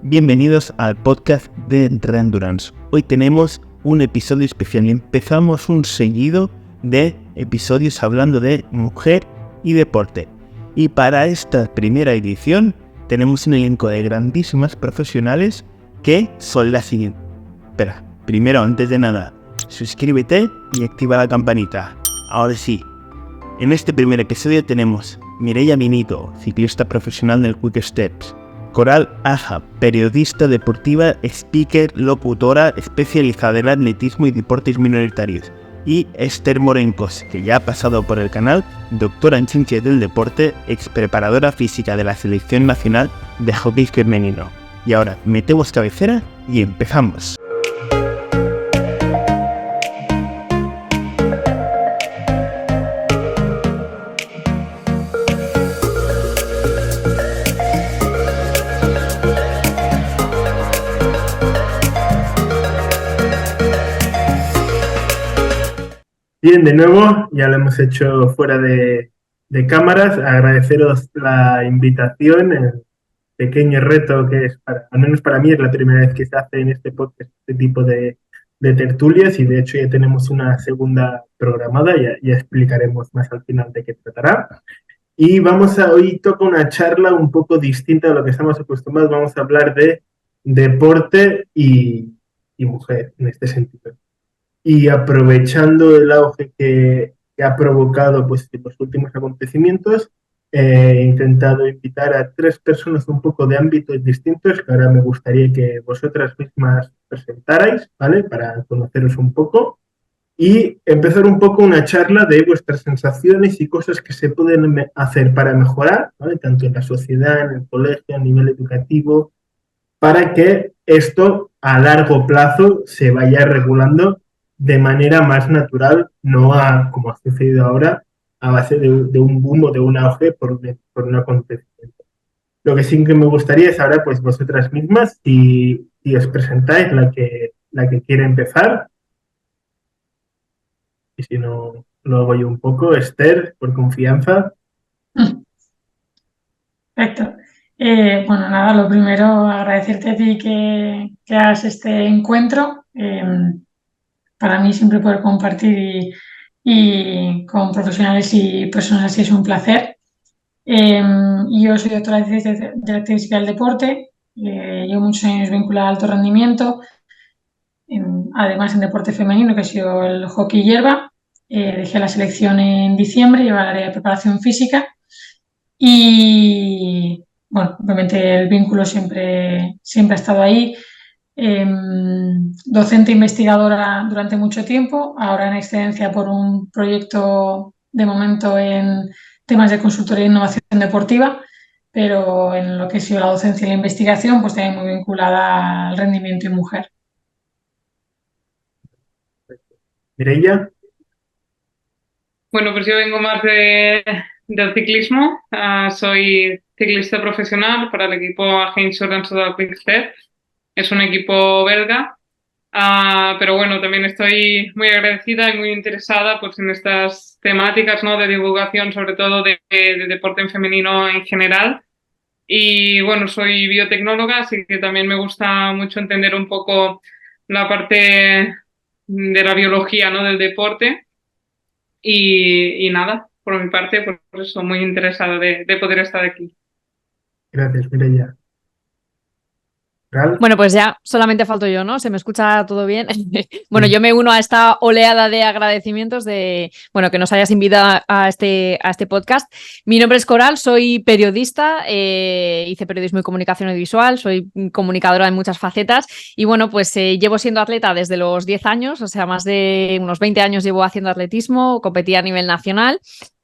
Bienvenidos al podcast de Endurance. Hoy tenemos un episodio especial y empezamos un seguido de episodios hablando de mujer y deporte. Y para esta primera edición tenemos un elenco de grandísimas profesionales que son las siguientes. Espera, primero, antes de nada, suscríbete y activa la campanita. Ahora sí, en este primer episodio tenemos Mireia Minito, ciclista profesional del Quick Steps. Coral Aja, periodista deportiva, speaker, locutora especializada en atletismo y deportes minoritarios. Y Esther Morencos, que ya ha pasado por el canal, doctora en ciencias del deporte, ex preparadora física de la selección nacional de hockey femenino. Y ahora, metemos cabecera y empezamos. Bien, de nuevo, ya lo hemos hecho fuera de cámaras. Agradeceros la invitación, el pequeño reto que es, al menos para mí, es la primera vez que se hace en este podcast este tipo de tertulias y de hecho ya tenemos una segunda programada, ya explicaremos más al final de qué tratará. Y hoy toca una charla un poco distinta a lo que estamos acostumbrados. Vamos a hablar de deporte y mujer en este sentido. Y aprovechando el auge que ha provocado pues, los últimos acontecimientos, he intentado invitar a 3 personas un poco de ámbitos distintos que ahora me gustaría que vosotras mismas presentarais, ¿vale? Para conoceros un poco y empezar un poco una charla de vuestras sensaciones y cosas que se pueden hacer para mejorar, ¿vale? Tanto en la sociedad, en el colegio, a nivel educativo, para que esto a largo plazo se vaya regulando de manera más natural, no como ha sucedido ahora, a base de un boom o de un auge por un acontecimiento. Lo que sí que me gustaría es ahora, pues vosotras mismas, si os presentáis la que quiere empezar, y si no, lo hago yo un poco. Esther, por confianza. Perfecto. Bueno, nada, lo primero, agradecerte a ti que hagas este encuentro. Para mí siempre poder compartir y con profesionales y personas así es un placer. Yo soy doctora de Ciencias de la Física del Deporte, llevo muchos años vinculada al alto rendimiento, además en deporte femenino, que ha sido el hockey hierba. Dejé la selección en diciembre, llevo al área de preparación física y, bueno, obviamente el vínculo siempre ha estado ahí. Docente investigadora durante mucho tiempo, ahora en excedencia por un proyecto de momento en temas de consultoría e innovación deportiva, pero en lo que ha sido la docencia y la investigación, pues también muy vinculada al rendimiento y mujer. Mireia. Bueno, pues yo vengo más del ciclismo. Soy ciclista profesional para el equipo AG Insurance de Quick Steps. Es un equipo belga, pero bueno, también estoy muy agradecida y muy interesada pues, en estas temáticas, ¿no? De divulgación, sobre todo de deporte en femenino en general. Y bueno, soy biotecnóloga, así que también me gusta mucho entender un poco la parte de la biología, ¿no? Del deporte. Y nada, por mi parte, por eso muy interesada de poder estar aquí. Gracias, Mireia. Bueno, pues ya solamente falto yo, ¿no? ¿Se me escucha todo bien? Bueno, yo me uno a esta oleada de agradecimientos de, bueno, que nos hayas invitado a este podcast. Mi nombre es Coral, soy periodista, hice periodismo y comunicación audiovisual, soy comunicadora de muchas facetas y bueno, pues llevo siendo atleta desde los 10 años, o sea, más de unos 20 años llevo haciendo atletismo, competí a nivel nacional.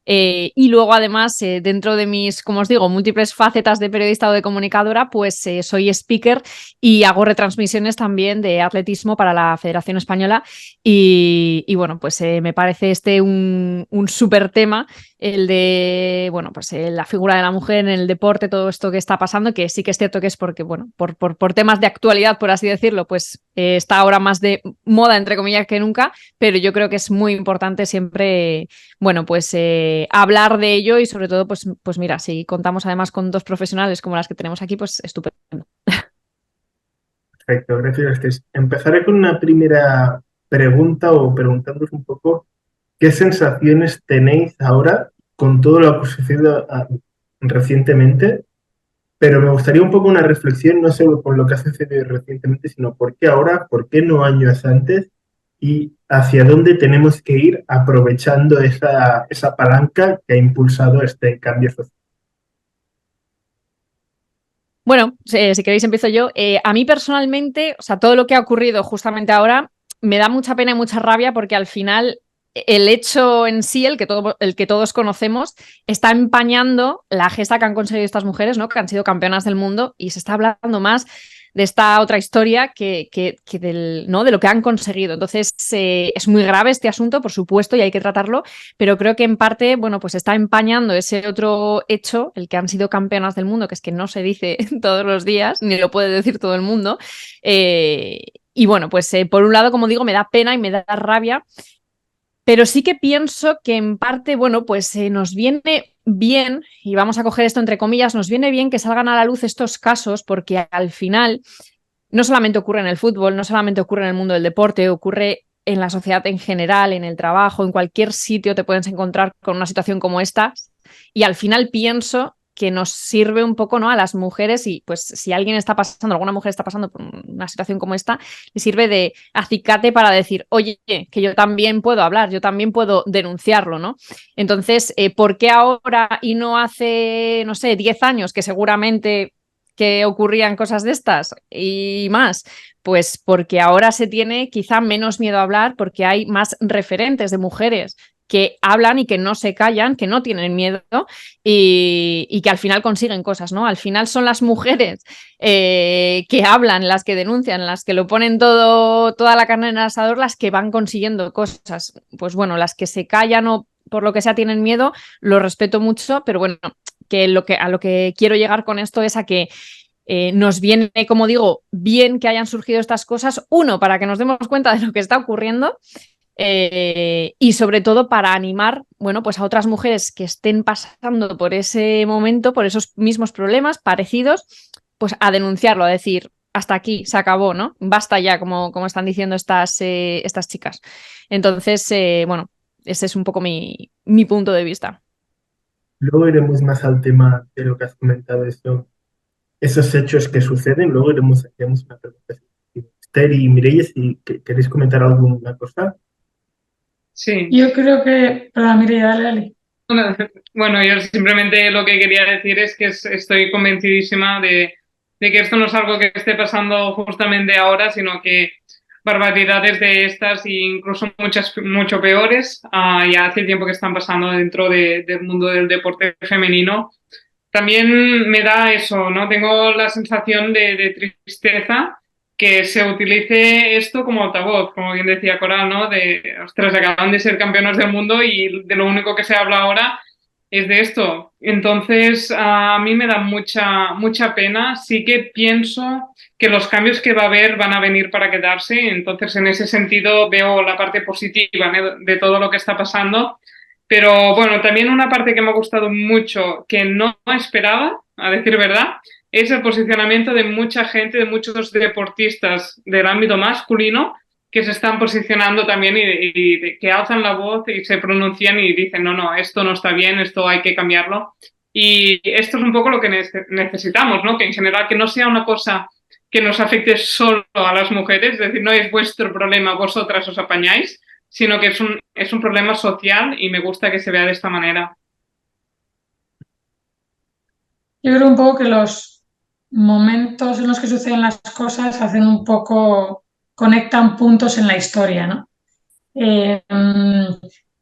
Y luego, además, dentro de mis, como os digo, múltiples facetas de periodista o de comunicadora, pues soy speaker y hago retransmisiones también de atletismo para la Federación Española. Y bueno, pues me parece un súper tema, el de, bueno, pues la figura de la mujer en el deporte, todo esto que está pasando, que sí que es cierto que es porque, bueno, por temas de actualidad, por así decirlo, pues está ahora más de moda, entre comillas, que nunca, pero yo creo que es muy importante siempre, bueno, pues hablar de ello y sobre todo, pues mira, si contamos además con 2 profesionales como las que tenemos aquí, pues estupendo. Perfecto, gracias a ustedes. Empezaré con una primera pregunta o preguntándoos un poco qué sensaciones tenéis ahora con todo lo que ha sucedido recientemente, pero me gustaría un poco una reflexión no solo con lo que ha sucedido recientemente, sino por qué ahora, por qué no años antes y hacia dónde tenemos que ir aprovechando esa palanca que ha impulsado este cambio social. Bueno, si queréis empiezo yo. A mí personalmente, o sea, todo lo que ha ocurrido justamente ahora me da mucha pena y mucha rabia porque al final el hecho en sí, el que todos conocemos, está empañando la gesta que han conseguido estas mujeres, ¿no? Que han sido campeonas del mundo y se está hablando más de esta otra historia que ¿no? De lo que han conseguido. Entonces, es muy grave este asunto, por supuesto, y hay que tratarlo, pero creo que en parte, bueno, pues está empañando ese otro hecho, el que han sido campeonas del mundo, que es que no se dice todos los días, ni lo puede decir todo el mundo. Y bueno, pues por un lado, como digo, me da pena y me da rabia, pero sí que pienso que en parte, bueno, pues nos viene bien, y vamos a coger esto entre comillas, nos viene bien que salgan a la luz estos casos porque al final no solamente ocurre en el fútbol, no solamente ocurre en el mundo del deporte, ocurre en la sociedad en general, en el trabajo, en cualquier sitio te puedes encontrar con una situación como esta y al final pienso que nos sirve un poco, ¿no? A las mujeres y pues si alguien está pasando, alguna mujer está pasando por una situación como esta, le sirve de acicate para decir, oye, que yo también puedo hablar, yo también puedo denunciarlo, ¿no? Entonces, ¿por qué ahora y no hace, no sé, 10 años que seguramente que ocurrían cosas de estas y más? Pues porque ahora se tiene quizá menos miedo a hablar porque hay más referentes de mujeres que hablan y que no se callan, que no tienen miedo y que al final consiguen cosas, ¿no? Al final son las mujeres que hablan, las que denuncian, las que lo ponen toda la carne en el asador, las que van consiguiendo cosas. Pues bueno, las que se callan o por lo que sea tienen miedo, lo respeto mucho, pero bueno, que a lo que quiero llegar con esto es a que nos viene, como digo, bien que hayan surgido estas cosas, uno, para que nos demos cuenta de lo que está ocurriendo y sobre todo para animar, bueno, pues a otras mujeres que estén pasando por ese momento, por esos mismos problemas parecidos, pues a denunciarlo, a decir, hasta aquí, se acabó, ¿no? Basta ya, como están diciendo estas chicas. Entonces, bueno, ese es un poco mi punto de vista. Luego iremos más al tema de lo que has comentado, esos hechos que suceden. Luego haremos una pregunta. Esther y Mireia, si queréis comentar alguna cosa. Sí. Yo creo que... Perdón, Mireia, dale. Bueno, yo simplemente lo que quería decir es que estoy convencidísima de que esto no es algo que esté pasando justamente ahora, sino que barbaridades de estas e incluso mucho peores ya hace tiempo que están pasando dentro del mundo del deporte femenino. También me da eso, ¿no? Tengo la sensación de tristeza que se utilice esto como altavoz, como bien decía Coral, ¿no? Ostras, acaban de ser campeonas del mundo y de lo único que se habla ahora es de esto. Entonces, a mí me da mucha pena. Sí que pienso que los cambios que va a haber van a venir para quedarse. Entonces, en ese sentido, veo la parte positiva, ¿no? de todo lo que está pasando. Pero bueno, también una parte que me ha gustado mucho, que no esperaba, a decir verdad, es el posicionamiento de mucha gente, de muchos deportistas del ámbito masculino que se están posicionando también y que alzan la voz y se pronuncian y dicen, no, esto no está bien, esto hay que cambiarlo. Y esto es un poco lo que necesitamos, ¿no? Que en general que no sea una cosa que nos afecte solo a las mujeres, es decir, no es vuestro problema, vosotras os apañáis, sino que es un problema social y me gusta que se vea de esta manera. Yo creo un poco que los momentos en los que suceden las cosas hacen un poco, conectan puntos en la historia, ¿no?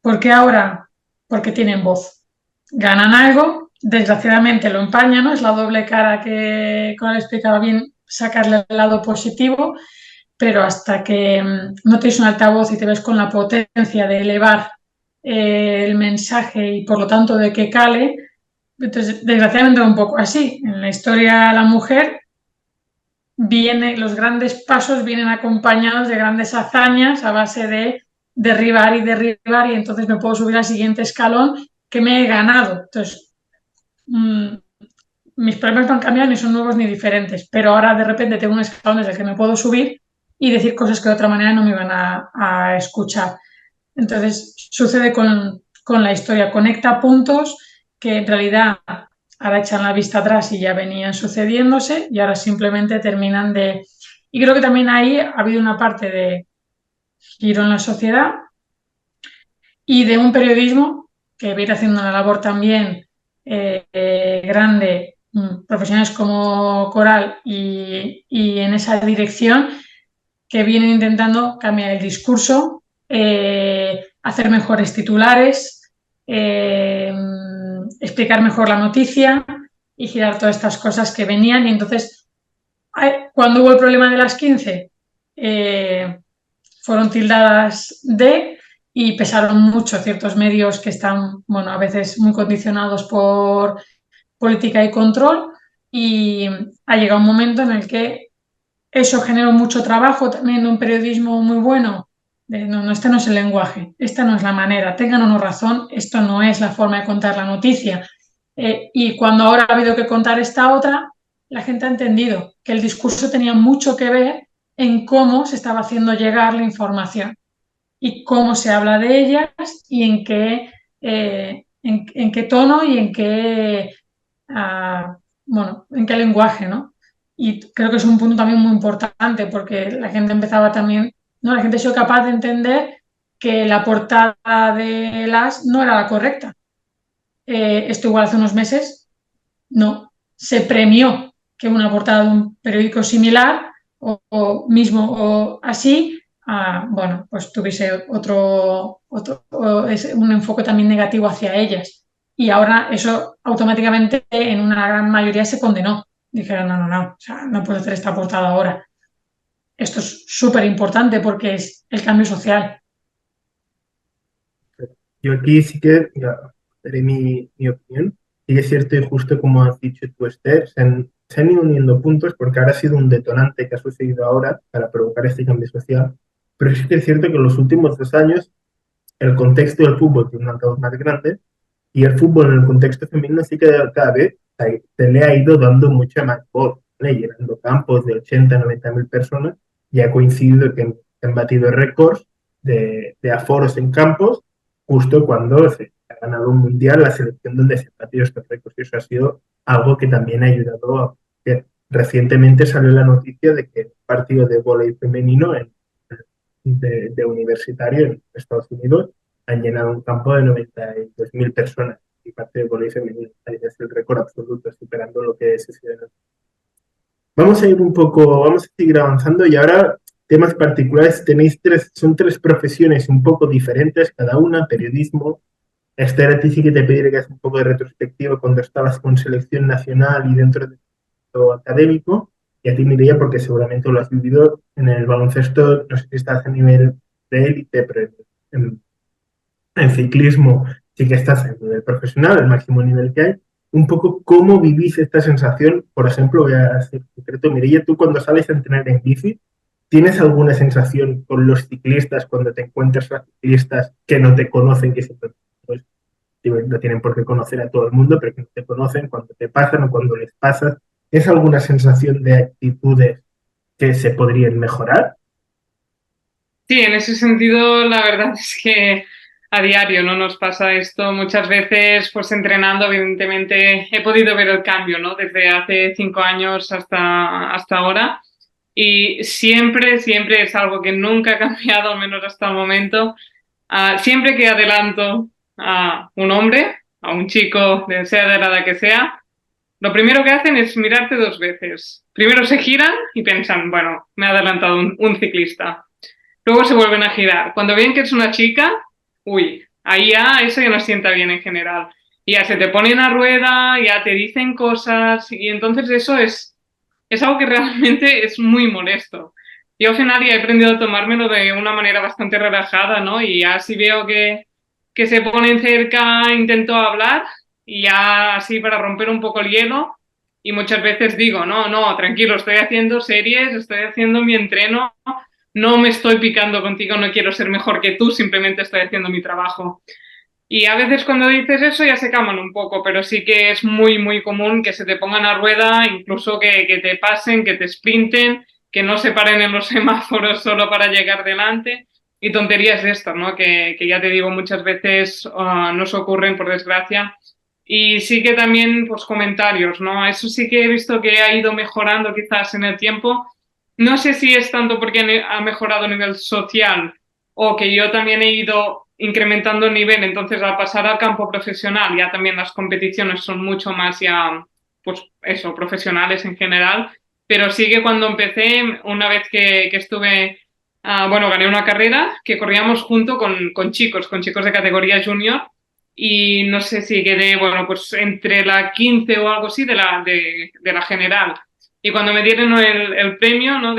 ¿Por qué ahora? Porque tienen voz. Ganan algo, desgraciadamente lo empañan, ¿no? Es la doble cara que, como le explicaba bien, sacarle el lado positivo, pero hasta que no tienes un altavoz y te ves con la potencia de elevar el mensaje y por lo tanto de que cale, entonces desgraciadamente un poco así. En la historia la mujer los grandes pasos vienen acompañados de grandes hazañas a base de derribar y entonces me puedo subir al siguiente escalón que me he ganado. Entonces, mis problemas no han cambiado ni son nuevos ni diferentes, pero ahora de repente tengo un escalón desde el que me puedo subir y decir cosas que de otra manera no me iban a escuchar. Entonces sucede con la historia, conecta puntos que en realidad ahora echan la vista atrás y ya venían sucediéndose y ahora simplemente terminan de... Y creo que también ahí ha habido una parte de giro en la sociedad y de un periodismo que viene haciendo una labor también grande, profesionales como Coral y en esa dirección que vienen intentando cambiar el discurso, hacer mejores titulares, explicar mejor la noticia y girar todas estas cosas que venían. Y entonces, cuando hubo el problema de las 15, fueron tildadas de y pesaron mucho ciertos medios que están, bueno, a veces muy condicionados por política y control, y ha llegado un momento en el que eso generó mucho trabajo también de un periodismo muy bueno. No, este no es el lenguaje, esta no es la manera, tengan o no razón, esto no es la forma de contar la noticia. Y cuando ahora ha habido que contar esta otra, la gente ha entendido que el discurso tenía mucho que ver en cómo se estaba haciendo llegar la información y cómo se habla de ellas y en qué tono y en qué lenguaje, ¿no? Y creo que es un punto también muy importante porque la gente empezaba también, ¿no? La gente ha sido capaz de entender que la portada de las no era la correcta. Esto igual hace unos meses, no. Se premió que una portada de un periódico similar o mismo o así, bueno, pues tuviese un enfoque también negativo hacia ellas. Y ahora eso automáticamente en una gran mayoría se condenó. Dijeron, no, o sea, no puedo hacer esta portada ahora. Esto es súper importante porque es el cambio social. Yo aquí sí que daré mi opinión. Sí que es cierto y justo como has dicho tú, Esther, se han ido uniendo puntos porque ahora ha sido un detonante que ha sucedido ahora para provocar este cambio social. Pero sí que es cierto que en los últimos 2 años el contexto del fútbol tiene un altavoz más grande y el fútbol en el contexto femenino sí que cada vez se le ha ido dando mucha más voz, ¿vale? Llenando campos de 80, 90 mil personas y ha coincidido que han batido récords de aforos en campos justo cuando se ha ganado un mundial, la selección donde se han batido estos récords. Y eso ha sido algo que también ha ayudado a que recientemente salió la noticia de que el partido de vóley femenino de universitario en Estados Unidos han llenado un campo de 92.000 personas y parte del vóley femenino. Es el récord absoluto, superando lo que es ese. Vamos a ir vamos a seguir avanzando y ahora temas particulares. Son 3 profesiones un poco diferentes cada una, periodismo. Esther, a ti sí que te pediré que hagas un poco de retrospectiva cuando estabas con selección nacional y dentro del mundo académico. Y a ti, Mireia, porque seguramente lo has vivido en el baloncesto, no sé si estás a nivel de élite, pero en ciclismo sí que estás a nivel profesional, el máximo nivel que hay. Un poco cómo vivís esta sensación, por ejemplo, voy a hacer concreto, Mireia, tú cuando sales a entrenar en bici, ¿tienes alguna sensación con los ciclistas cuando te encuentras a ciclistas que no te conocen, que siempre pues, no tienen por qué conocer a todo el mundo, pero que no te conocen cuando te pasan o cuando les pasas? ¿Es alguna sensación de actitudes que se podrían mejorar? Sí, en ese sentido, la verdad es que a diario no nos pasa esto. Muchas veces, pues entrenando, evidentemente, he podido ver el cambio, ¿no? Desde hace 5 años hasta ahora. Y siempre es algo que nunca ha cambiado, al menos hasta el momento. Siempre que adelanto a un hombre, a un chico, sea de la edad que sea, lo primero que hacen es mirarte 2 veces. Primero se giran y piensan, bueno, me ha adelantado un ciclista. Luego se vuelven a girar. Cuando ven que es una chica, ahí ya eso ya no sienta bien en general. Y ya se te ponen a rueda, ya te dicen cosas y entonces eso es algo que realmente es muy molesto. Yo al final ya he aprendido a tomármelo de una manera bastante relajada, ¿no? Y ya si veo que se ponen cerca, intento hablar y ya así para romper un poco el hielo. Y muchas veces digo, no, tranquilo, estoy haciendo series, estoy haciendo mi entreno, no me estoy picando contigo, no quiero ser mejor que tú, simplemente estoy haciendo mi trabajo. Y a veces cuando dices eso ya se calman un poco, pero sí que es muy, muy común que se te pongan a rueda, incluso que te pasen, que te sprinten, que no se paren en los semáforos solo para llegar delante. Y tonterías de estas, ¿no? Que ya te digo, muchas veces nos ocurren, por desgracia. Y sí que también, pues, comentarios, ¿no? Eso sí que he visto que ha ido mejorando quizás en el tiempo. No sé si es tanto porque ha mejorado a nivel social o que yo también he ido incrementando el nivel, entonces al pasar al campo profesional ya también las competiciones son mucho más ya, pues eso, profesionales en general, pero sí que cuando empecé, una vez que estuve, bueno, gané una carrera que corríamos junto con chicos de categoría junior y no sé si quedé, bueno, pues entre la 15 o algo así de la general. Y cuando me dieron el premio, ¿no?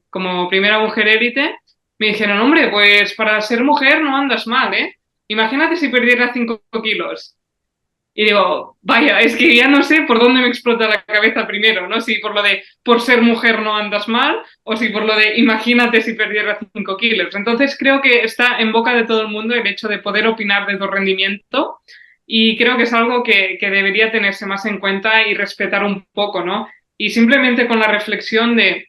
Como primera mujer élite, me dijeron, hombre, pues para ser mujer no andas mal, ¿eh? Imagínate si perdieras 5 kilos. Y digo, vaya, es que ya no sé por dónde me explota la cabeza primero, ¿no? Si por lo de por ser mujer no andas mal o si por lo de imagínate si perdieras 5 kilos. Entonces creo que está en boca de todo el mundo el hecho de poder opinar de tu rendimiento y creo que es algo que debería tenerse más en cuenta y respetar un poco, ¿no? Y simplemente con la reflexión de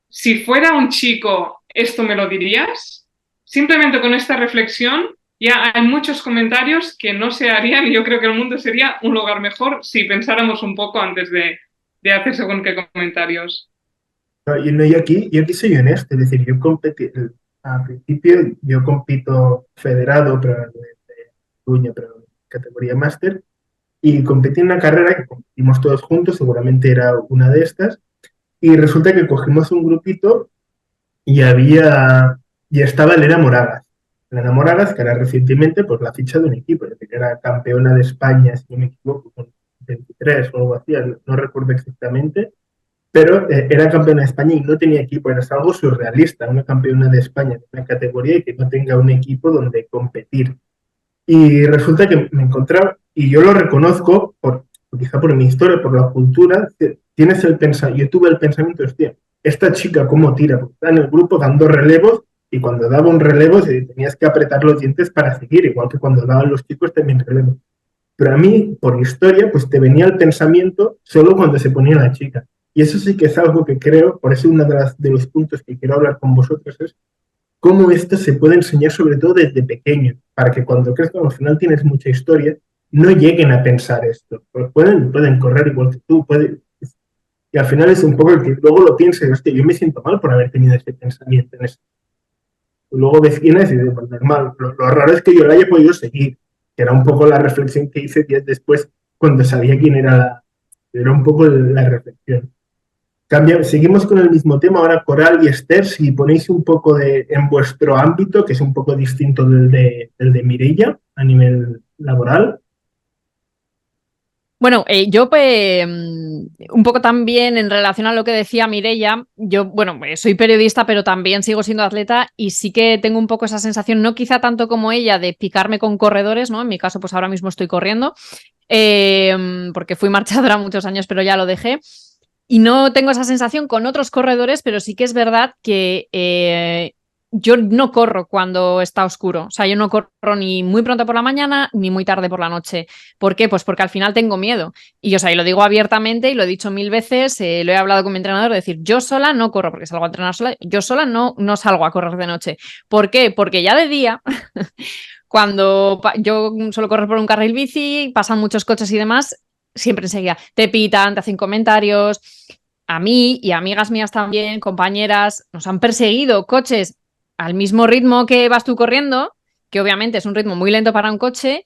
si fuera un chico, ¿esto me lo dirías? Simplemente con esta reflexión ya hay muchos comentarios que no se harían y yo creo que el mundo sería un lugar mejor si pensáramos un poco antes de hacer según qué comentarios. No, yo aquí soy honesto, es decir, yo competí, al principio yo compito federado, pero de Coruña, pero en categoría máster, y competí en una carrera que competimos todos juntos, seguramente era una de estas, y resulta que cogimos un grupito y estaba Elena Moragas. Elena Moragas, que era recientemente pues la ficha de un equipo, es decir, era campeona de España, si no me equivoco, con 23 o algo así, no recuerdo exactamente, pero era campeona de España y no tenía equipo, era algo surrealista, una campeona de España de una categoría y que no tenga un equipo donde competir. Y resulta que me encontraba, y yo lo reconozco, quizá por mi historia, por la cultura, tienes yo tuve el pensamiento, hostia, esta chica cómo tira, porque está en el grupo dando relevos y cuando daba un relevo tenías que apretar los dientes para seguir, igual que cuando daban los chicos también relevos. Pero a mí, por historia, pues te venía el pensamiento solo cuando se ponía la chica. Y eso sí que es algo que creo, por eso uno de los puntos que quiero hablar con vosotros es cómo esto se puede enseñar sobre todo desde pequeño, para que cuando crezcan al final tienes mucha historia, no lleguen a pensar esto. Pues pueden correr igual que tú, y al final es un poco el que luego lo pienses, hostia, yo me siento mal por haber tenido ese pensamiento en esto. Luego ves quién es y dices, pues normal, lo raro es que yo la haya podido seguir, que era un poco la reflexión que hice días después cuando sabía quién era un poco la reflexión. Seguimos con el mismo tema, ahora Coral y Esther, si ponéis un poco en vuestro ámbito, que es un poco distinto del de Mireia a nivel laboral. Bueno, yo un poco también en relación a lo que decía Mireia, yo, bueno, soy periodista, pero también sigo siendo atleta y sí que tengo un poco esa sensación, no quizá tanto como ella, de picarme con corredores, ¿no? En mi caso, pues ahora mismo estoy corriendo, porque fui marchadora muchos años, pero ya lo dejé. Y no tengo esa sensación con otros corredores, pero sí que es verdad que yo no corro cuando está oscuro. O sea, yo no corro ni muy pronto por la mañana ni muy tarde por la noche. ¿Por qué? Pues porque al final tengo miedo. Y, o sea, y lo digo abiertamente y lo he dicho 1000 veces, lo he hablado con mi entrenador, de decir, yo sola no corro porque salgo a entrenar sola, yo sola no salgo a correr de noche. ¿Por qué? Porque ya de día... Cuando yo suelo correr por un carril bici, pasan muchos coches y demás, siempre enseguida te pitan, te hacen comentarios. A mí y a amigas mías también, compañeras, nos han perseguido coches al mismo ritmo que vas tú corriendo, que obviamente es un ritmo muy lento para un coche,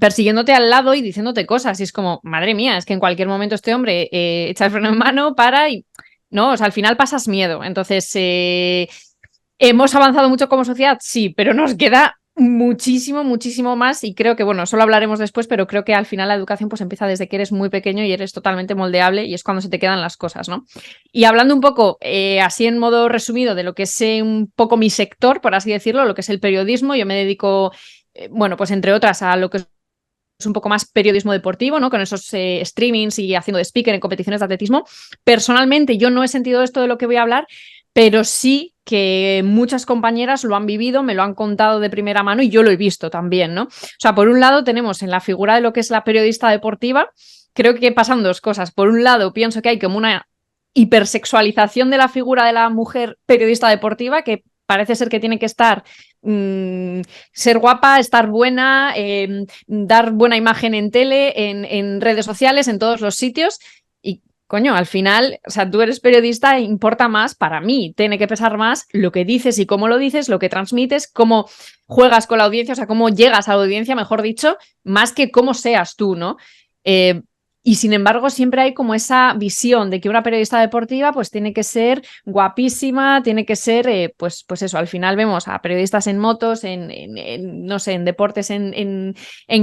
persiguiéndote al lado y diciéndote cosas. Y es como, madre mía, es que en cualquier momento este hombre echa el freno en mano, para y... No, o sea, al final pasas miedo. Entonces, ¿hemos avanzado mucho como sociedad? Sí, pero nos queda muchísimo, muchísimo más y creo que, bueno, solo hablaremos después, pero creo que al final la educación pues empieza desde que eres muy pequeño y eres totalmente moldeable y es cuando se te quedan las cosas, ¿no? Y hablando un poco, así en modo resumido, de lo que es un poco mi sector, por así decirlo, lo que es el periodismo, yo me dedico, bueno, pues entre otras a lo que es un poco más periodismo deportivo, ¿no? Con esos streamings y haciendo de speaker en competiciones de atletismo. Personalmente yo no he sentido esto de lo que voy a hablar, pero sí que muchas compañeras lo han vivido, me lo han contado de primera mano y yo lo he visto también, ¿no? O sea, por un lado tenemos en la figura de lo que es la periodista deportiva, creo que pasan dos cosas. Por un lado, pienso que hay como una hipersexualización de la figura de la mujer periodista deportiva, que parece ser que tiene que estar, ser guapa, estar buena, dar buena imagen en tele, en redes sociales, en todos los sitios. Y coño, al final, o sea, tú eres periodista e importa más, para mí, tiene que pesar más lo que dices y cómo lo dices, lo que transmites, cómo juegas con la audiencia, o sea, cómo llegas a la audiencia, mejor dicho, más que cómo seas tú, ¿no? Y sin embargo, siempre hay como esa visión de que una periodista deportiva pues tiene que ser guapísima, tiene que ser, pues eso, al final vemos a periodistas en motos, no sé, en deportes, en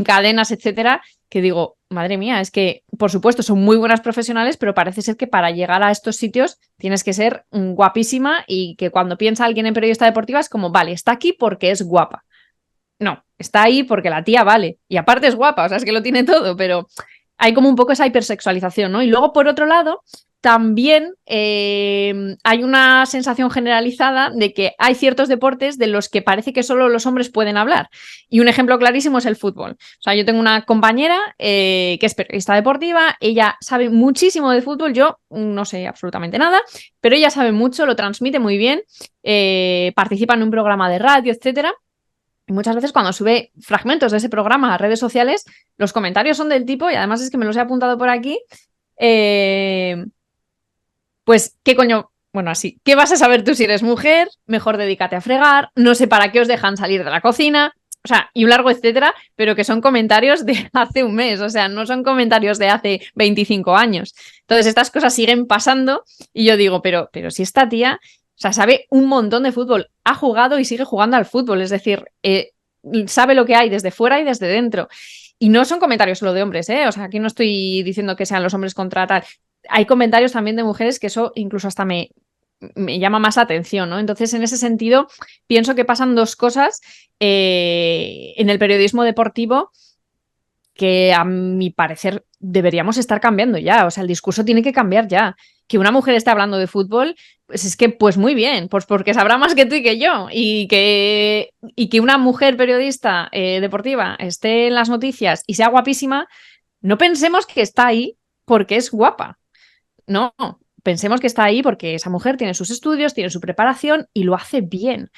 cadenas, etcétera, que digo, madre mía, es que por supuesto son muy buenas profesionales, pero parece ser que para llegar a estos sitios tienes que ser guapísima y que cuando piensa alguien en periodista deportiva es como, vale, está aquí porque es guapa. No, está ahí porque la tía vale. Y aparte es guapa, o sea, es que lo tiene todo, pero hay como un poco esa hipersexualización, ¿no? Y luego, por otro lado, también hay una sensación generalizada de que hay ciertos deportes de los que parece que solo los hombres pueden hablar. Y un ejemplo clarísimo es el fútbol. O sea, yo tengo una compañera que es periodista deportiva, ella sabe muchísimo de fútbol, yo no sé absolutamente nada, pero ella sabe mucho, lo transmite muy bien, participa en un programa de radio, etcétera. Y muchas veces cuando sube fragmentos de ese programa a redes sociales, los comentarios son del tipo, y además es que me los he apuntado por aquí, pues, ¿qué coño? Bueno, así, ¿qué vas a saber tú si eres mujer? Mejor dedícate a fregar, no sé para qué os dejan salir de la cocina, o sea, y un largo etcétera, pero que son comentarios de hace un mes, o sea, no son comentarios de hace 25 años. Entonces, estas cosas siguen pasando y yo digo, pero si esta tía... O sea, sabe un montón de fútbol, ha jugado y sigue jugando al fútbol, es decir, sabe lo que hay desde fuera y desde dentro. Y no son comentarios solo de hombres, ¿eh? O sea, aquí no estoy diciendo que sean los hombres contra tal. Hay comentarios también de mujeres que eso incluso hasta me llama más la atención, ¿no? Entonces, en ese sentido, pienso que pasan dos cosas en el periodismo deportivo que a mi parecer deberíamos estar cambiando ya, o sea, el discurso tiene que cambiar ya. Que una mujer esté hablando de fútbol, pues es que, pues muy bien, pues porque sabrá más que tú y que yo, y que una mujer periodista deportiva esté en las noticias y sea guapísima, no pensemos que está ahí porque es guapa, no, pensemos que está ahí porque esa mujer tiene sus estudios, tiene su preparación y lo hace bien,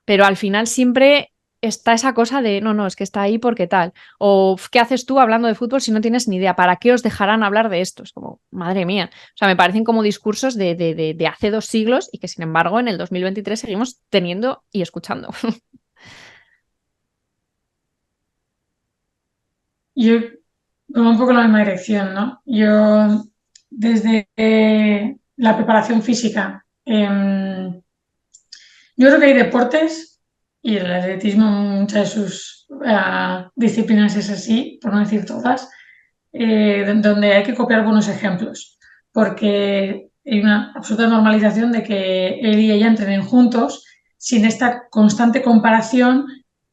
pero al final siempre está esa cosa de, no, es que está ahí porque tal. O, ¿qué haces tú hablando de fútbol si no tienes ni idea? ¿Para qué os dejarán hablar de esto? Es como, madre mía. O sea, me parecen como discursos de hace 2 siglos y que, sin embargo, en el 2023 seguimos teniendo y escuchando. Yo, como un poco en la misma dirección, ¿no? Yo, desde la preparación física, yo creo que hay deportes, y el atletismo en muchas de sus disciplinas es así, por no decir todas, donde hay que copiar buenos ejemplos, porque hay una absoluta normalización de que él y ella entrenen juntos sin esta constante comparación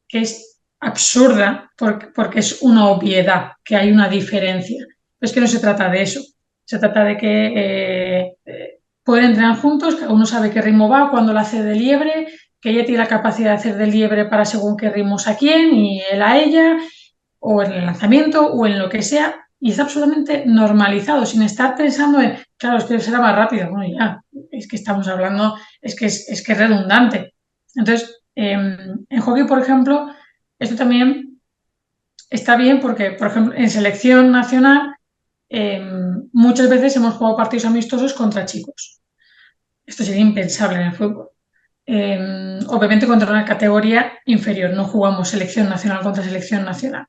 que es absurda porque es una obviedad, que hay una diferencia. Pero es que no se trata de eso, se trata de que pueden entrenar juntos, cada uno sabe qué ritmo va, cuándo lo hace de liebre, que ella tiene la capacidad de hacer de liebre para según qué ritmos a quién y él a ella, o en el lanzamiento o en lo que sea, y está absolutamente normalizado, sin estar pensando en, claro, es que será más rápido. Bueno, ya, es que estamos hablando, es que es redundante. Entonces, en hockey, por ejemplo, esto también está bien porque, por ejemplo, en selección nacional, muchas veces hemos jugado partidos amistosos contra chicos. Esto sería impensable en el fútbol. Obviamente contra una categoría inferior, no jugamos selección nacional contra selección nacional,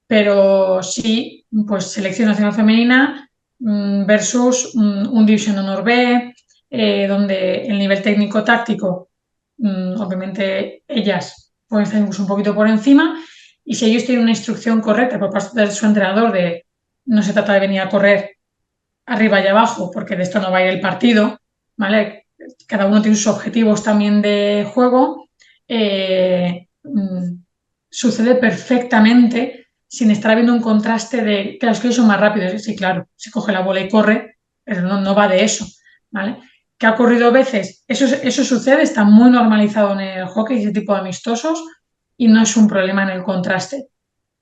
pero sí, pues selección nacional femenina versus un División de Honor B, donde el nivel técnico-táctico, obviamente ellas pueden estar incluso un poquito por encima, y si ellos tienen una instrucción correcta por parte de su entrenador de no se trata de venir a correr arriba y abajo, porque de esto no va a ir el partido, ¿vale? Cada uno tiene sus objetivos también de juego, sucede perfectamente sin estar habiendo un contraste de que los que son más rápidos. Sí, claro, se coge la bola y corre, pero no va de eso, ¿vale? que ha ocurrido a veces, eso sucede, está muy normalizado en el hockey, ese tipo de amistosos, y no es un problema en el contraste.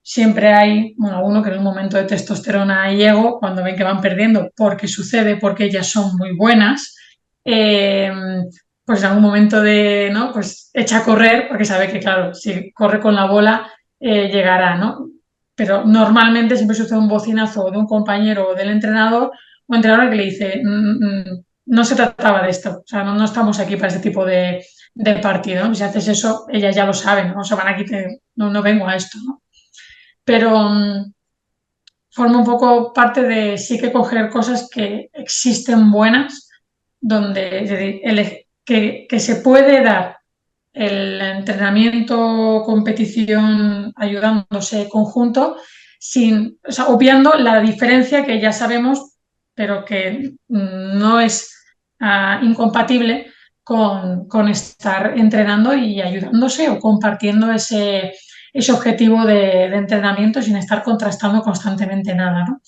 Siempre hay, bueno, uno que en un momento de testosterona y ego, cuando ven que van perdiendo, porque sucede, porque ellas son muy buenas, pues en algún momento de, ¿no? Pues echa a correr, porque sabe que, claro, si corre con la bola, llegará, ¿no? Pero normalmente siempre sucede un bocinazo de un compañero o del entrenador o entrenador que le dice, no se trataba de esto, o sea, no estamos aquí para este tipo de partido, ¿no? Si haces eso, ellas ya lo saben, ¿no? O sea, van aquí, no vengo a esto, ¿no? Pero forma un poco parte de sí que coger cosas que existen buenas, donde es decir, que se puede dar el entrenamiento, competición, ayudándose conjunto, o sea, obviando la diferencia que ya sabemos, pero que no es incompatible con estar entrenando y ayudándose o compartiendo ese objetivo de entrenamiento sin estar contrastando constantemente nada, ¿no?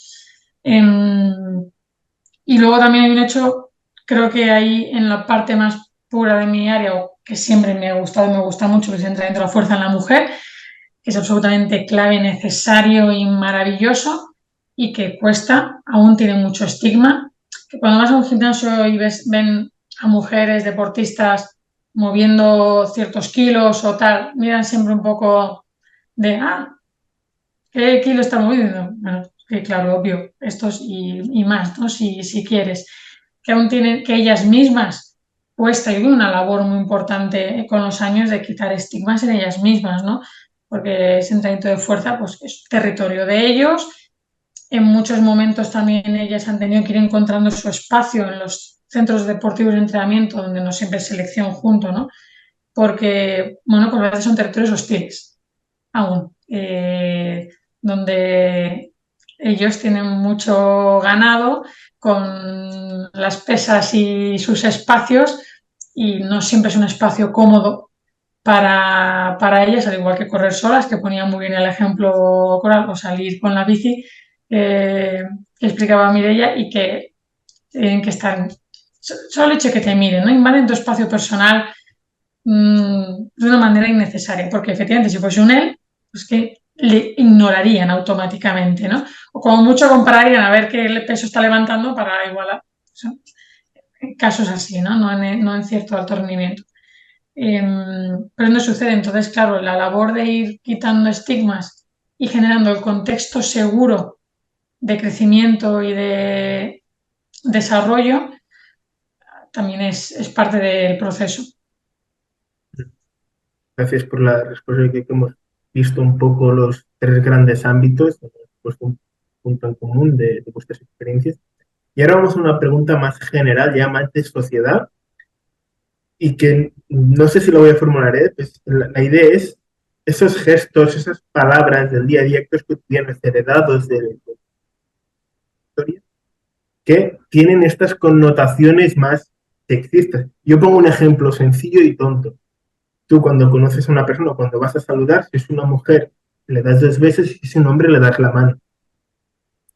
Y luego también hay un hecho, creo que ahí en la parte más pura de mi área, o que siempre me ha gustado y me gusta mucho, que es el entrenamiento de la fuerza en la mujer, que es absolutamente clave, necesario y maravilloso, y que cuesta, aún tiene mucho estigma, que cuando vas a un gimnasio y ven a mujeres deportistas moviendo ciertos kilos o tal, miran siempre un poco de, ¿qué kilo está moviendo? Bueno, que claro, obvio, estos y más, ¿no? Si quieres. Que aún tienen, que ellas mismas cuesta y una labor muy importante con los años de quitar estigmas en ellas mismas, ¿no? Porque ese entrenamiento de fuerza, pues es territorio de ellos. En muchos momentos también ellas han tenido que ir encontrando su espacio en los centros deportivos de entrenamiento, donde no siempre es selección junto, ¿no? Porque, bueno, pues a veces son territorios hostiles, aún. Donde ellos tienen mucho ganado con las pesas y sus espacios y no siempre es un espacio cómodo para ellas, al igual que correr solas, que ponía muy bien el ejemplo Coral, o salir con la bici, que explicaba Mireia, y que tienen que estar, solo el hecho de que te miren, ¿no? Invaden tu espacio personal de una manera innecesaria, porque efectivamente si fuese un él, pues que le ignorarían automáticamente, ¿no? O como mucho compararían a ver qué peso está levantando para igualar. O sea, casos así, ¿no? No en cierto alto rendimiento. Pero no sucede. Entonces, claro, la labor de ir quitando estigmas y generando el contexto seguro de crecimiento y de desarrollo también es parte del proceso. Gracias por la respuesta, que hemos visto un poco los tres grandes ámbitos, hemos puesto un punto en común de vuestras experiencias. Y ahora vamos a una pregunta más general, ya más de sociedad, y que no sé si lo voy a formular, pues la idea es esos gestos, esas palabras del día a día, actos cotidianos heredados de la historia, que tienen estas connotaciones más sexistas. Yo pongo un ejemplo sencillo y tonto. Tú cuando conoces a una persona, cuando vas a saludar, si es una mujer, le das 2 besos, y si es un hombre, le das la mano.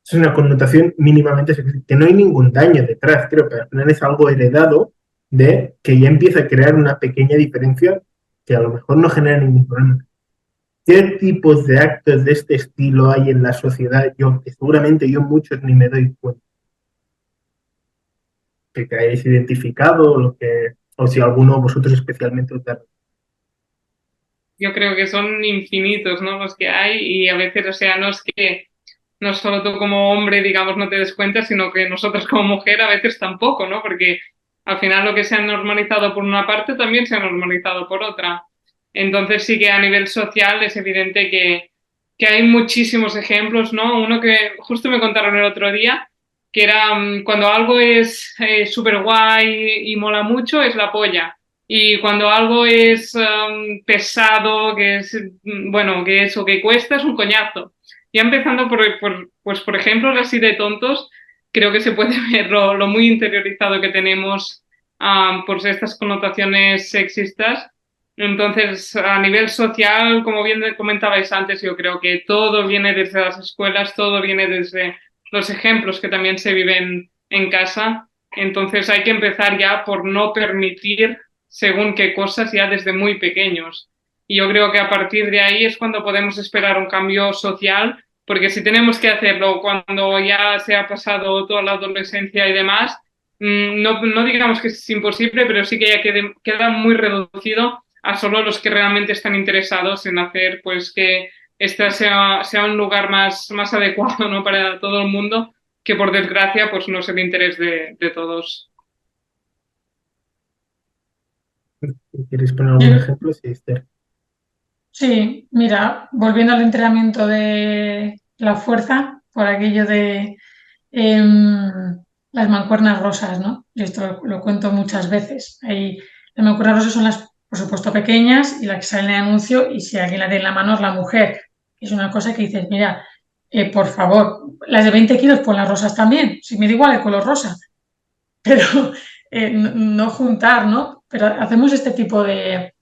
Es una connotación mínimamente sexista, que no hay ningún daño detrás, creo, pero al final es algo heredado de que ya empieza a crear una pequeña diferencia que a lo mejor no genera ningún problema. ¿Qué tipos de actos de este estilo hay en la sociedad? Que seguramente yo muchos ni me doy cuenta. Que te hayáis identificado o si alguno vosotros especialmente os da. Yo creo que son infinitos, ¿no? Los que hay, y a veces, o sea, no es que no solo tú como hombre, digamos, no te des cuenta, sino que nosotros como mujer a veces tampoco, ¿no? Porque al final lo que se ha normalizado por una parte también se ha normalizado por otra. Entonces sí que a nivel social es evidente que hay muchísimos ejemplos, ¿no? Uno que justo me contaron el otro día, que era cuando algo es súper guay y mola mucho, es la polla. Y cuando algo es pesado, que es, bueno, que eso, que cuesta, es un coñazo. Ya empezando pues, por ejemplos así de tontos, creo que se puede ver lo muy interiorizado que tenemos por estas connotaciones sexistas. Entonces, a nivel social, como bien comentabais antes, yo creo que todo viene desde las escuelas, todo viene desde los ejemplos que también se viven en casa. Entonces hay que empezar ya por no permitir según qué cosas ya desde muy pequeños. Y yo creo que a partir de ahí es cuando podemos esperar un cambio social, porque si tenemos que hacerlo cuando ya se ha pasado toda la adolescencia y demás, no digamos que es imposible, pero sí que ya queda muy reducido a solo los que realmente están interesados en hacer pues que este sea un lugar más adecuado, ¿no?, para todo el mundo, que por desgracia pues no es el interés de todos. ¿Queréis poner algún ejemplo? Sí, Esther. Sí, mira, volviendo al entrenamiento de la fuerza, por aquello de las mancuernas rosas, ¿no? Y esto lo cuento muchas veces. Las mancuernas rosas son las, por supuesto, pequeñas y las que salen en el anuncio, y si alguien la tiene en la mano es la mujer. Es una cosa que dices, mira, por favor, las de 20 kilos, pon las rosas también. Si me da igual el color rosa, pero no juntar, ¿no? Pero hacemos este tipo de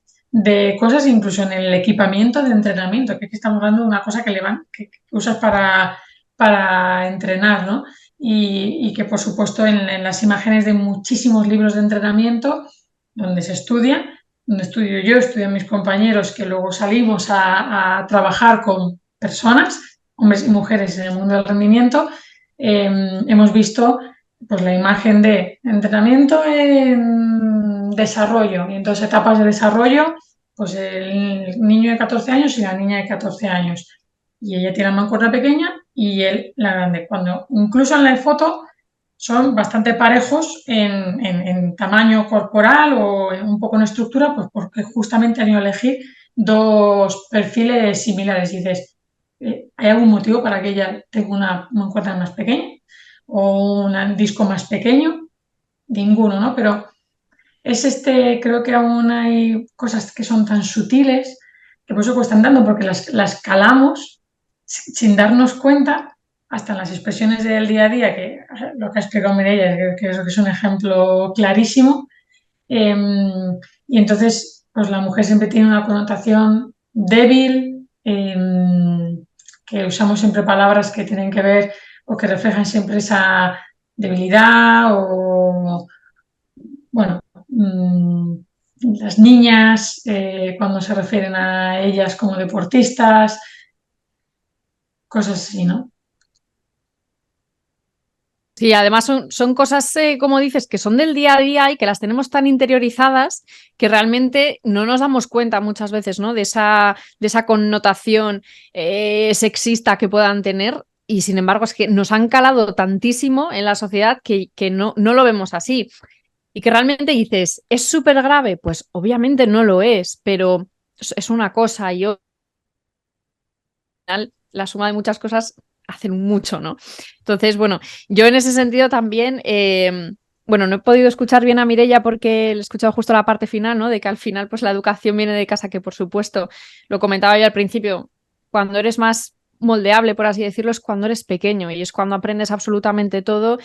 cosas incluso en el equipamiento de entrenamiento, que aquí estamos hablando de una cosa que usas para entrenar, ¿no? Y que, por supuesto, en las imágenes de muchísimos libros de entrenamiento donde se estudia, donde estudio yo, estudian mis compañeros, que luego salimos a trabajar con personas, hombres y mujeres en el mundo del rendimiento, hemos visto pues la imagen de entrenamiento en desarrollo, y en 2 etapas de desarrollo, pues el niño de 14 años y la niña de 14 años. Y ella tiene la mancuerna pequeña y él la grande. Cuando incluso en la foto son bastante parejos en tamaño corporal o un poco en estructura, pues porque justamente han ido a elegir 2 perfiles similares. Y dices, ¿hay algún motivo para que ella tenga una mancuerna más pequeña o un disco más pequeño? Ninguno, ¿no? Pero creo que aún hay cosas que son tan sutiles que por eso cuestan tanto, porque las calamos sin darnos cuenta, hasta en las expresiones del día a día, que lo que ha explicado Mireia, que es un ejemplo clarísimo. Y entonces, pues la mujer siempre tiene una connotación débil, que usamos siempre palabras que tienen que ver o que reflejan siempre esa debilidad o, bueno, las niñas, cuando se refieren a ellas como deportistas, cosas así, ¿no? Sí, además son cosas, como dices, que son del día a día y que las tenemos tan interiorizadas que realmente no nos damos cuenta muchas veces, ¿no?, de esa connotación sexista que puedan tener, y sin embargo es que nos han calado tantísimo en la sociedad que no lo vemos así. Y que realmente dices, ¿es súper grave? Pues obviamente no lo es, pero es una cosa, y al final la suma de muchas cosas hacen mucho, ¿no? Entonces, bueno, yo en ese sentido también, bueno, no he podido escuchar bien a Mireia porque le he escuchado justo la parte final, ¿no?, de que al final pues la educación viene de casa, que por supuesto, lo comentaba yo al principio, cuando eres más moldeable, por así decirlo, es cuando eres pequeño y es cuando aprendes absolutamente todo,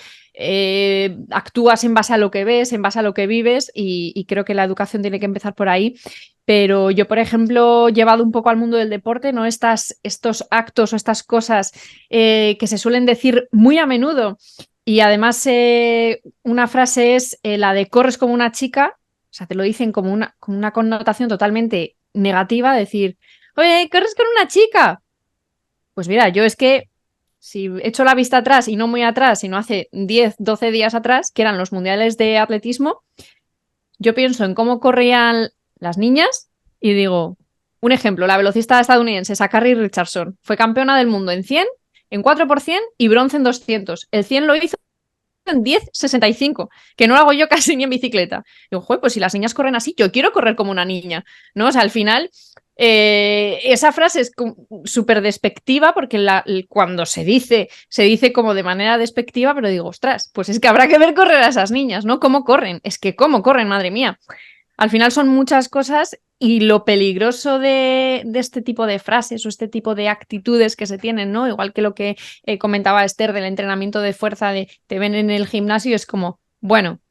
actúas en base a lo que ves, en base a lo que vives, y creo que la educación tiene que empezar por ahí. Pero yo, por ejemplo, llevado un poco al mundo del deporte, ¿no?, estos actos o estas cosas que se suelen decir muy a menudo, y además una frase es la de corres como una chica, o sea, te lo dicen como una connotación totalmente negativa, decir, oye, corres con una chica. Pues mira, yo es que si echo la vista atrás, y no muy atrás, sino hace 10, 12 días atrás, que eran los mundiales de atletismo, yo pienso en cómo corrían las niñas y digo, un ejemplo, la velocista estadounidense Sha'Carri Richardson fue campeona del mundo en 100, en 4x100 y bronce en 200. El 100 lo hizo en 10:65, que no lo hago yo casi ni en bicicleta. Digo, joder, pues si las niñas corren así, yo quiero correr como una niña, ¿no? O sea, al final, esa frase es súper despectiva porque cuando se dice como de manera despectiva, pero digo, ostras, pues es que habrá que ver correr a esas niñas, ¿no? ¿Cómo corren? Es que cómo corren, madre mía. Al final son muchas cosas, y lo peligroso de este tipo de frases o este tipo de actitudes que se tienen, ¿no? Igual que lo que comentaba Esther del entrenamiento de fuerza, de te ven en el gimnasio, es como, bueno,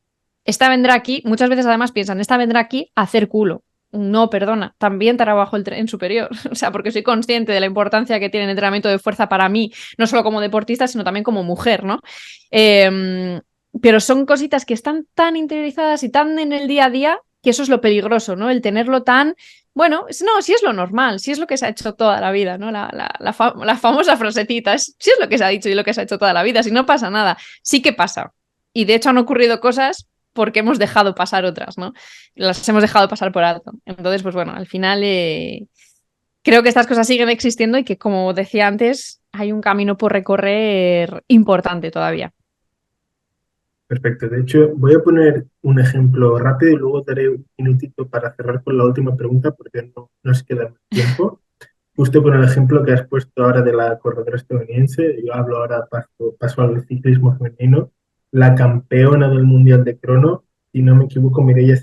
esta vendrá aquí, muchas veces además piensan, esta vendrá aquí a hacer culo. No, perdona, también trabajo el tren superior, o sea, porque soy consciente de la importancia que tiene el entrenamiento de fuerza para mí, no solo como deportista, sino también como mujer, ¿no? pero son cositas que están tan interiorizadas y tan en el día a día que eso es lo peligroso, ¿no? El tenerlo tan... Bueno, no, si es lo normal, si es lo que se ha hecho toda la vida, ¿no? La famosa frasecita, si es lo que se ha dicho y lo que se ha hecho toda la vida, si no pasa nada, sí que pasa. Y de hecho han ocurrido cosas porque hemos dejado pasar otras, ¿no? Las hemos dejado pasar por alto. Entonces, pues bueno, al final creo que estas cosas siguen existiendo y que, como decía antes, hay un camino por recorrer importante todavía. Perfecto. De hecho, voy a poner un ejemplo rápido y luego daré un minutito para cerrar con la última pregunta porque no nos queda más tiempo. Justo con el ejemplo que has puesto ahora de la corredora estadounidense, yo hablo ahora, paso al ciclismo femenino, la campeona del Mundial de Crono, si no me equivoco, Mireia,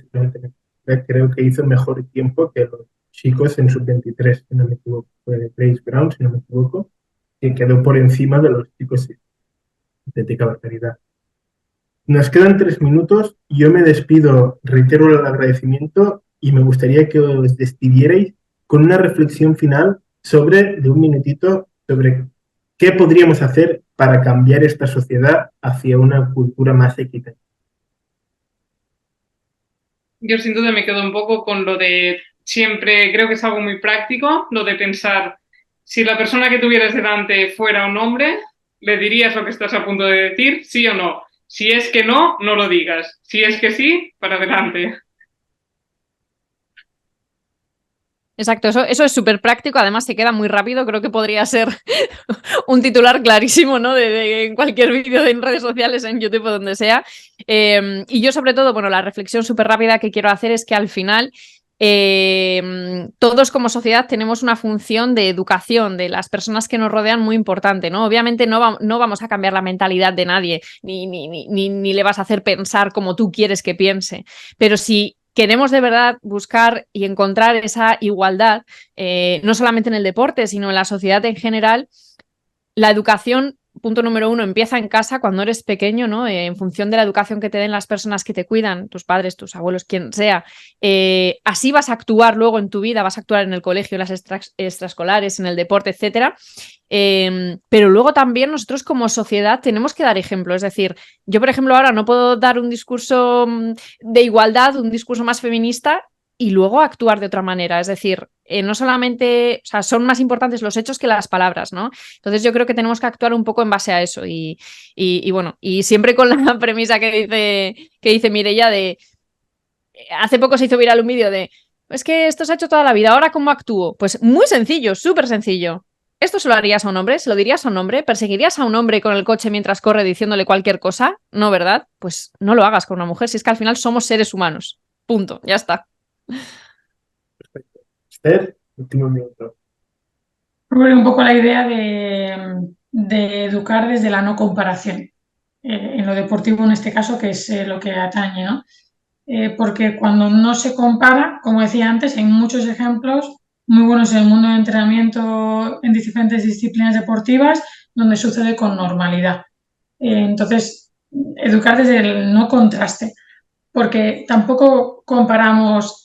creo que hizo mejor tiempo que los chicos en sub-23, si no me equivoco, fue Grace Brown, si no me equivoco, que quedó por encima de los chicos de atlética barbaridad. Nos quedan 3 minutos, yo me despido, reitero el agradecimiento y me gustaría que os despidierais con una reflexión final de un minutito, sobre qué podríamos hacer para cambiar esta sociedad hacia una cultura más equitativa. Yo sin duda me quedo un poco con lo de siempre, creo que es algo muy práctico, lo de pensar, si la persona que tuvieras delante fuera un hombre, ¿le dirías lo que estás a punto de decir, sí o no? Si es que no, no lo digas. Si es que sí, para adelante. Exacto, eso es súper práctico, además te queda muy rápido, creo que podría ser un titular clarísimo, ¿no? En cualquier vídeo en redes sociales, en YouTube o donde sea. Y yo sobre todo, bueno, la reflexión súper rápida que quiero hacer es que al final todos como sociedad tenemos una función de educación de las personas que nos rodean muy importante, ¿no? Obviamente no vamos a cambiar la mentalidad de nadie, ni le vas a hacer pensar como tú quieres que piense, pero si queremos de verdad buscar y encontrar esa igualdad, no solamente en el deporte, sino en la sociedad en general, la educación, punto número 1, empieza en casa cuando eres pequeño, ¿no? En función de la educación que te den las personas que te cuidan, tus padres, tus abuelos, quien sea. Así vas a actuar luego en tu vida, vas a actuar en el colegio, en las extraescolares, en el deporte, etcétera. Pero luego también nosotros como sociedad tenemos que dar ejemplo. Es decir, yo, por ejemplo, ahora no puedo dar un discurso de igualdad, un discurso más feminista y luego actuar de otra manera. Es decir, no solamente, o sea, son más importantes los hechos que las palabras, ¿no? Entonces yo creo que tenemos que actuar un poco en base a eso y bueno, y siempre con la premisa que dice Mireia de... Hace poco se hizo viral un vídeo de es que esto se ha hecho toda la vida, ¿ahora cómo actúo? Pues muy sencillo, súper sencillo. ¿Esto se lo harías a un hombre? ¿Se lo dirías a un hombre? ¿Perseguirías a un hombre con el coche mientras corre diciéndole cualquier cosa? No, ¿verdad? Pues no lo hagas con una mujer, si es que al final somos seres humanos. Punto, ya está. Perfecto. Esther, último minuto. Un poco la idea de educar desde la no comparación. En lo deportivo, en este caso, que es lo que atañe, ¿no? Porque cuando no se compara, como decía antes, hay muchos ejemplos muy buenos en el mundo del entrenamiento en diferentes disciplinas deportivas donde sucede con normalidad. Entonces, educar desde el no contraste, porque tampoco comparamos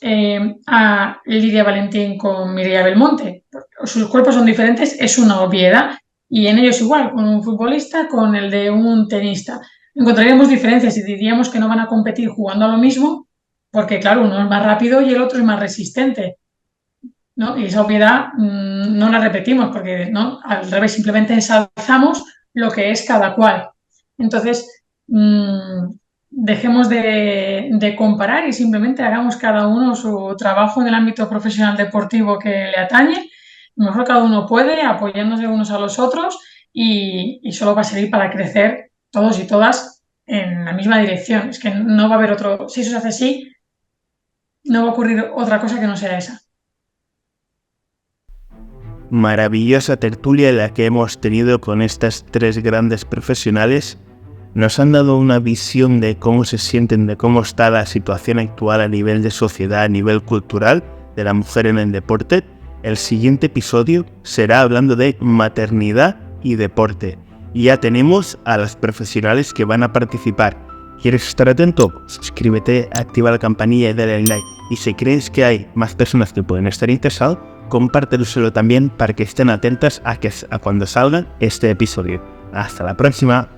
a Lidia Valentín con Mireia Belmonte. Sus cuerpos son diferentes, es una obviedad, y en ellos igual, con un futbolista, con el de un tenista. Encontraríamos diferencias y diríamos que no van a competir jugando a lo mismo, porque claro, uno es más rápido y el otro es más resistente, ¿no? Y esa obviedad no la repetimos, porque ¿no? Al revés, simplemente ensalzamos lo que es cada cual. Entonces, dejemos de comparar y simplemente hagamos cada uno su trabajo en el ámbito profesional deportivo que le atañe. Mejor cada uno puede, apoyándose unos a los otros y solo va a servir para crecer todos y todas en la misma dirección. Es que no va a haber otro, si eso se hace así, no va a ocurrir otra cosa que no sea esa. Maravillosa tertulia la que hemos tenido con estas 3 grandes profesionales. Nos han dado una visión de cómo se sienten, de cómo está la situación actual a nivel de sociedad, a nivel cultural, de la mujer en el deporte. El siguiente episodio será hablando de maternidad y deporte. Y ya tenemos a las profesionales que van a participar. ¿Quieres estar atento? Suscríbete, activa la campanilla y dale like. Y si crees que hay más personas que pueden estar interesadas, compártelo también para que estén atentas a cuando salga este episodio. Hasta la próxima.